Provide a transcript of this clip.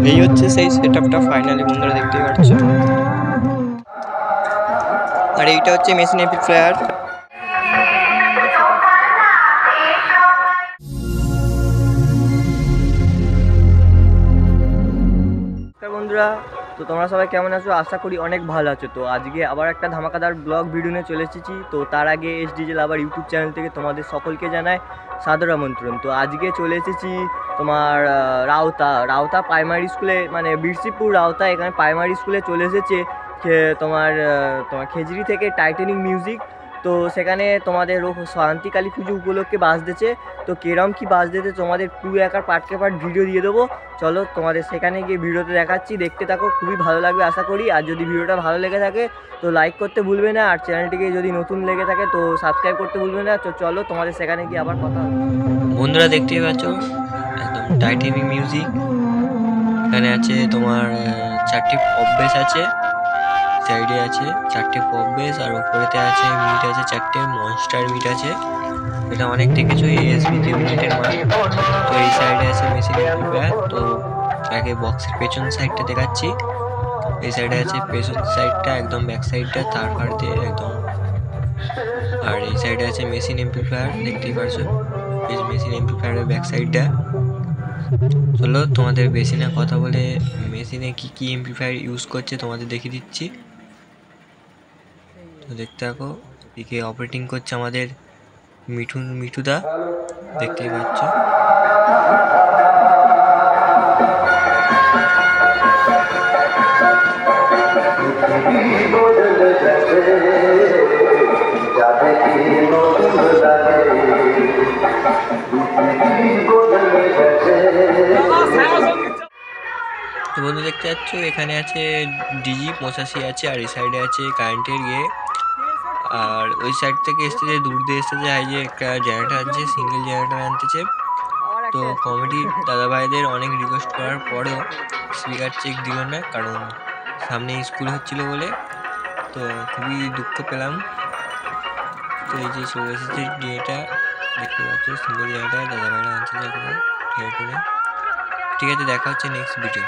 এই হচ্ছে সেই সেটআপটা ফাইনালি বন্ধুরা দেখতেই পাচ্ছ। আর এইটা হচ্ছে মেশিন অ্যাম্পলিফায়ার। বন্ধুরা, তো তোমরা সবাই কেমন আছো? আশা করি অনেক ভালো আছো। তো আজকে আবার একটা ধামাকাদার ব্লগ ভিডিও নিয়ে চলে এসেছি। তো তার আগে এসডিজে লাভার ইউটিউব চ্যানেল থেকে তোমাদের সকলকে জানাই সাদর আমন্ত্রণ। তো আজকে চলে এসেছি তোমার রাউতা প্রাইমারি স্কুলে, মানে বিরসিপুর রাউতা এখানে প্রাইমারি স্কুলে চলে এসেছে তোমার খেজড়ি থেকে টাইটানিক মিউজিক। তো সেখানে তোমাদের শান্তিকালী পুজো উপলক্ষে বাস দিয়েছে। তো কেরম কি বাস দিতে তোমাদের পুরো একার পার্টকে পার্ট ভিডিও দিয়ে দেবো। চলো তোমাদের সেখানে গিয়ে ভিডিওতে দেখাচ্ছি, দেখতে থাকো, খুবই ভালো লাগবে আশা করি। আর যদি ভিডিওটা ভালো লেগে থাকে তো লাইক করতে ভুলবে না, আর চ্যানেলটিকে যদি নতুন লেগে থাকে তো সাবস্ক্রাইব করতে ভুলবে না। তো চলো তোমাদের সেখানে গিয়ে আবার কথা হবে। বন্ধুরা দেখতেই পাচ্ছ একদম টাইটানিক মিউজিক। এখানে আছে তোমার 4টি পপ বেস আছে, সাইডে আছে 4টে পপ বেস, আর উপরেতে আছে মিট আছে 4টে মনস্টার মিট আছে। এটা অনেক দেখেছো এএসবি ইউনিটের মাল। তো এই সাইডে আছে মেশিন অ্যাম্পলিফায়ার। তো আগে বক্সের পেছন সাইডটা দেখাচ্ছি। এই সাইডে আছে পেছন সাইডটা, একদম ব্যাক সাইডটা তার পার দিয়ে একদম। আর এই সাইডে আছে মেশিন অ্যাম্পলিফায়ার, দেখতেই পারছো এই মেশিন অ্যাম্পলিফায়ারের ব্যাক সাইডটা। চলো তোমাদের মেশিনে কথা বলে মেশিনে কি কি অ্যাম্পলিফায়ার ইউজ করছে তোমাদের দেখিয়ে দিচ্ছি। তো দেখতে থাকো। এদিকে অপারেটিং করছে আমাদের মিঠুদা, দেখতেই পাচ্ছ। তো বন্ধু দেখতে পাচ্ছ এখানে আছে ডিজি 85 আছে, আর এই সাইডে আছে কারেন্টের ইয়ে। আর ওই সাইড থেকে এসেছে দূর দিয়ে এসেছে এই যে একটা জেনারেটর আনছে, সিঙ্গেল জেনারেটর আনতেছে। তো কমিটির দাদা ভাইদের অনেক রিকোয়েস্ট করার পরেও স্পিকার চেক দিল না, কারণ সামনে স্কুল হচ্ছিল বলে। তো খুবই দুঃখ পেলাম। তো এই যে চলে এসেছে ডিএটা, দেখতে পাচ্ছ সিঙ্গেল জেনারেটর দাদা ভাইরা আনছে। ঠিক আছে, দেখা হচ্ছে নেক্সট ভিডিও।